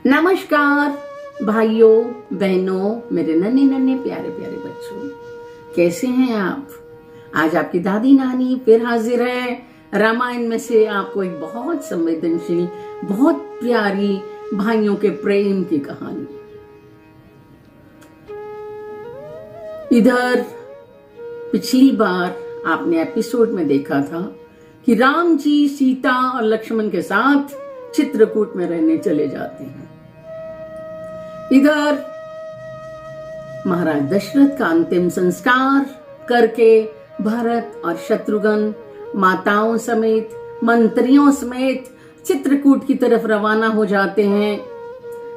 नमस्कार भाइयों बहनों, मेरे नन्हे नन्हे प्यारे प्यारे बच्चों, कैसे हैं आप। आज आपकी दादी नानी फिर हाजिर है रामायण में से आपको एक बहुत संवेदनशील, बहुत प्यारी भाइयों के प्रेम की कहानी। इधर पिछली बार आपने एपिसोड में देखा था कि राम जी सीता और लक्ष्मण के साथ चित्रकूट में रहने चले जाते हैं। इधर महाराज दशरथ का अंतिम संस्कार करके भरत और शत्रुघ्न माताओं समेत, मंत्रियों समेत चित्रकूट की तरफ रवाना हो जाते हैं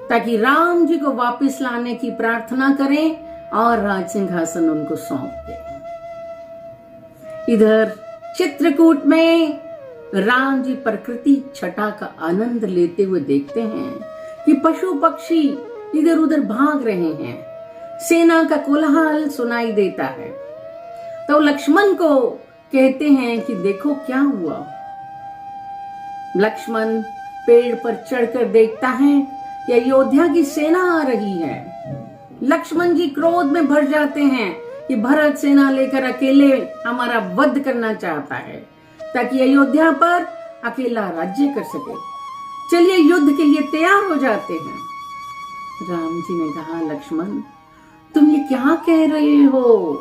ताकि राम जी को वापस लाने की प्रार्थना करें और राज सिंहासन उनको सौंप दें। इधर चित्रकूट में राम जी प्रकृति छटा का आनंद लेते हुए देखते हैं कि पशु पक्षी इधर उधर भाग रहे हैं, सेना का कोलाहल सुनाई देता है। तो लक्ष्मण को कहते हैं कि देखो क्या हुआ। लक्ष्मण पेड़ पर चढ़कर देखता है कि अयोध्या की सेना आ रही है। लक्ष्मण जी क्रोध में भर जाते हैं कि भरत सेना लेकर अकेले हमारा वध करना चाहता है ताकि अयोध्या पर अकेला राज्य कर सके। चलिए युद्ध के लिए तैयार हो जाते हैं। राम जी ने कहा, लक्ष्मण तुम ये क्या कह रहे हो?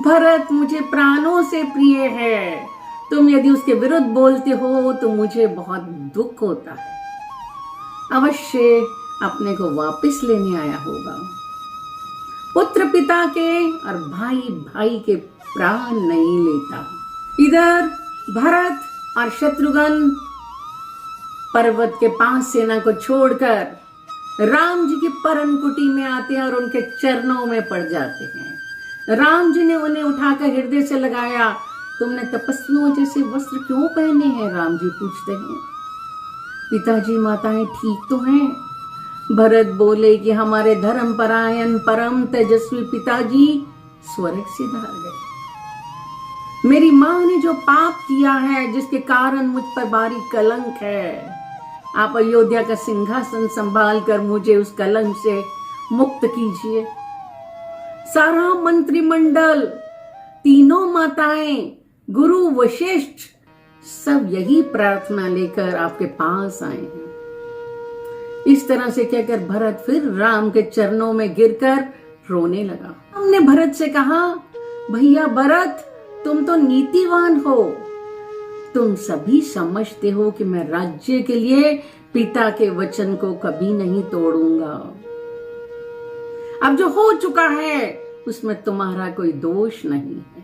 भरत मुझे प्राणों से प्रिय है, तुम यदि उसके विरुद्ध बोलते हो तो मुझे बहुत दुख होता है। अवश्य अपने को वापस लेने आया होगा। पुत्र पिता के और भाई भाई के प्राण नहीं लेता। इधर भरत और शत्रुघ्न पर्वत के पास सेना को छोड़कर राम जी की परम कुटी में आते हैं और उनके चरणों में पड़ जाते हैं। राम जी ने उन्हें उठाकर हृदय से लगाया। तुमने तपस्वियों जैसे वस्त्र क्यों पहने हैं? राम जी पूछते हैं। पिताजी माताएं ठीक तो हैं? भरत बोले कि हमारे धर्म परायण परम तेजस्वी पिताजी स्वर्ग से धार गए। मेरी माँ ने जो पाप किया है, जिसके कारण मुझ पर भारी कलंक है, आप अयोध्या का सिंहासन संभाल कर मुझे उस कलंक से मुक्त कीजिए। सारा मंत्रिमंडल, तीनों माताएं, गुरु वशिष्ठ सब यही प्रार्थना लेकर आपके पास आए हैं। इस तरह से कहकर भरत फिर राम के चरणों में गिरकर रोने लगा। हमने भरत से कहा, भैया भरत तुम तो नीतिवान हो, तुम सभी समझते हो कि मैं राज्य के लिए पिता के वचन को कभी नहीं तोड़ूंगा। अब जो हो चुका है उसमें तुम्हारा कोई दोष नहीं है।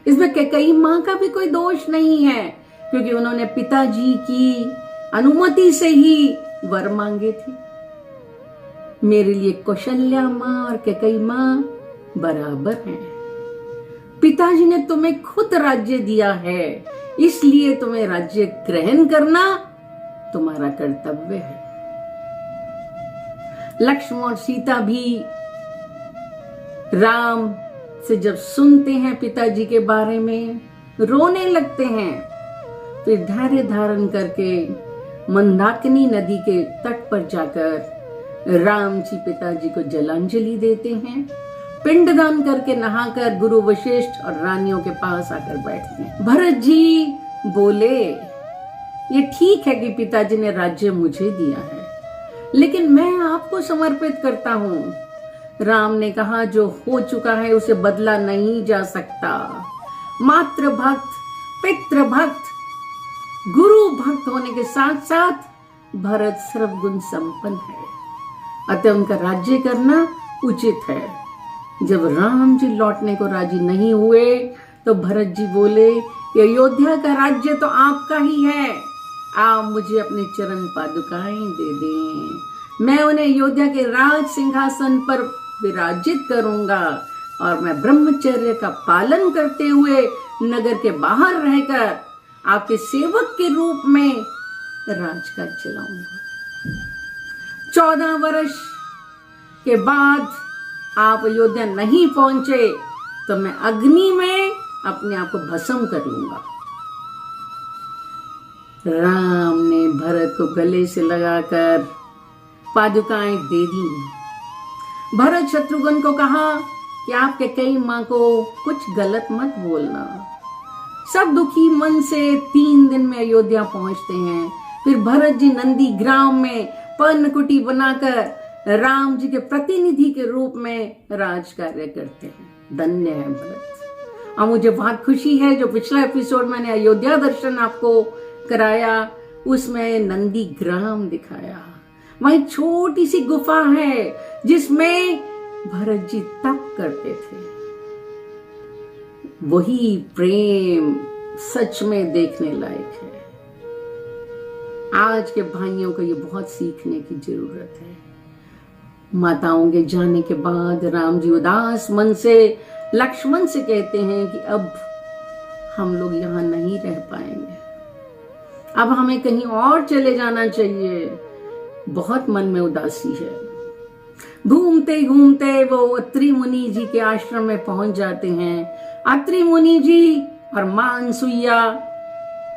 इसमें कैकेयी मां का भी कोई दोष नहीं है, क्योंकि उन्होंने पिताजी की अनुमति से ही वर मांगे थे। मेरे लिए कौशल्या मां और कैकेयी मां बराबर हैं। पिताजी ने तुम्हें खुद राज्य दिया है, इसलिए तुम्हें राज्य ग्रहण करना तुम्हारा कर्तव्य है। लक्ष्मण और सीता भी राम से जब सुनते हैं पिताजी के बारे में, रोने लगते हैं। फिर धैर्य धारण करके मंदाकिनी नदी के तट पर जाकर राम जी पिताजी को जलांजलि देते हैं। पिंडदान करके नहाकर गुरु वशिष्ठ और रानियों के पास आकर बैठते हैं। भरत जी बोले, ये ठीक है कि पिताजी ने राज्य मुझे दिया है, लेकिन मैं आपको समर्पित करता हूँ। राम ने कहा, जो हो चुका है उसे बदला नहीं जा सकता। मातृ भक्त, पितृ भक्त, गुरु भक्त होने के साथ साथ भरत सर्वगुण संपन्न है, अतः उनका राज्य करना उचित है। जब राम जी लौटने को राजी नहीं हुए तो भरत जी बोले कि अयोध्या का राज्य तो आपका ही है, आप मुझे अपने चरण पादुकाएं दे दें। मैं उन्हें अयोध्या के राज सिंहासन पर विराजित करूंगा और मैं ब्रह्मचर्य का पालन करते हुए नगर के बाहर रहकर आपके सेवक के रूप में राजकाज चलाऊंगा। 14 वर्ष के बाद आप अयोध्या नहीं पहुंचे तो मैं अग्नि में अपने आप को भस्म कर लूंगा। राम ने भरत को गले से लगाकर पादुकाएं दे दी। भरत शत्रुघ्न को कहा कि आप कैकेयी माँ को कुछ गलत मत बोलना। सब दुखी मन से 3 दिन में अयोध्या पहुंचते हैं। फिर भरत जी नंदी ग्राम में पर्णकुटी बनाकर राम जी के प्रतिनिधि के रूप में राज कार्य करते हैं। धन्य है भरत। और मुझे बहुत खुशी है, जो पिछला एपिसोड मैंने अयोध्या दर्शन आपको कराया उसमें नंदी ग्राम दिखाया। वहीं छोटी सी गुफा है जिसमें भरत जी तप करते थे। वही प्रेम सच में देखने लायक है। आज के भाइयों को ये बहुत सीखने की जरूरत है। माताओं के जाने के बाद राम जी उदास मन से लक्ष्मण से कहते हैं कि अब हम लोग यहां नहीं रह पाएंगे, अब हमें कहीं और चले जाना चाहिए। बहुत मन में उदासी है। घूमते घूमते वो अत्रि मुनि जी के आश्रम में पहुंच जाते हैं। अत्रि मुनि जी और मां अनसुईया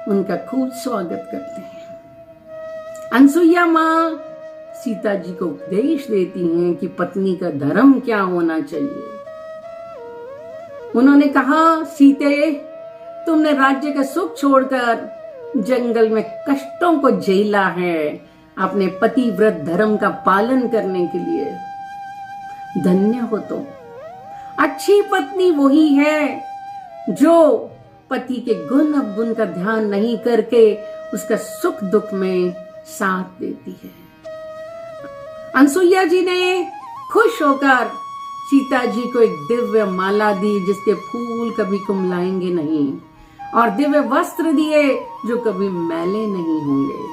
उनका खूब स्वागत करते हैं। अनसुईया मां सीता जी को उपदेश देती हैं कि पत्नी का धर्म क्या होना चाहिए। उन्होंने कहा, सीते, तुमने राज्य का सुख छोड़कर जंगल में कष्टों को झेला है अपने पतिव्रत धर्म का पालन करने के लिए। धन्य हो तुम। अच्छी पत्नी वही है जो पति के गुण अवगुण का ध्यान नहीं करके उसका सुख दुख में साथ देती है। अनसुईया जी ने खुश होकर सीता जी को एक दिव्य माला दी जिसके फूल कभी कुमलाएंगे नहीं, और दिव्य वस्त्र दिए जो कभी मैले नहीं होंगे,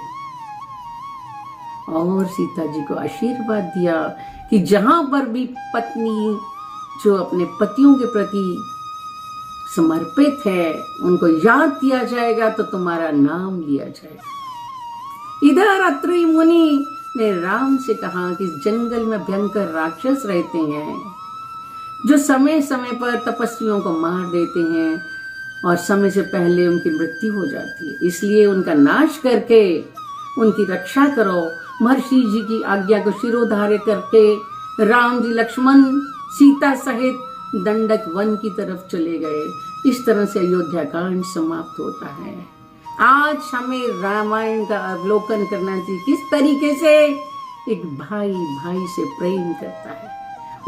और सीता जी को आशीर्वाद दिया कि जहां पर भी पत्नी जो अपने पतियों के प्रति समर्पित है उनको याद किया जाएगा तो तुम्हारा नाम लिया जाएगा। इधर अत्रि मुनि ने राम से कहा कि जंगल में भयंकर राक्षस रहते हैं जो समय समय पर तपस्वियों को मार देते हैं और समय से पहले उनकी मृत्यु हो जाती है, इसलिए उनका नाश करके उनकी रक्षा करो। महर्षि जी की आज्ञा को शिरोधार्य करके राम जी लक्ष्मण सीता सहित दंडक वन की तरफ चले गए। इस तरह से अयोध्या कांड समाप्त होता है। आज हमें रामायण का अवलोकन करना चाहिए, किस तरीके से एक भाई भाई से प्रेम करता है।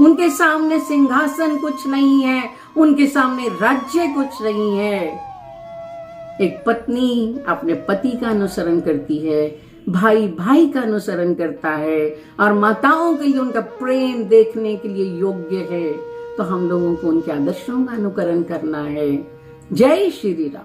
उनके सामने सिंहासन कुछ नहीं है, उनके सामने राज्य कुछ नहीं है। एक पत्नी अपने पति का अनुसरण करती है, भाई भाई का अनुसरण करता है, और माताओं के लिए उनका प्रेम देखने के लिए योग्य है। तो हम लोगों को उनके आदर्शों का अनुकरण करना है। जय श्री राम।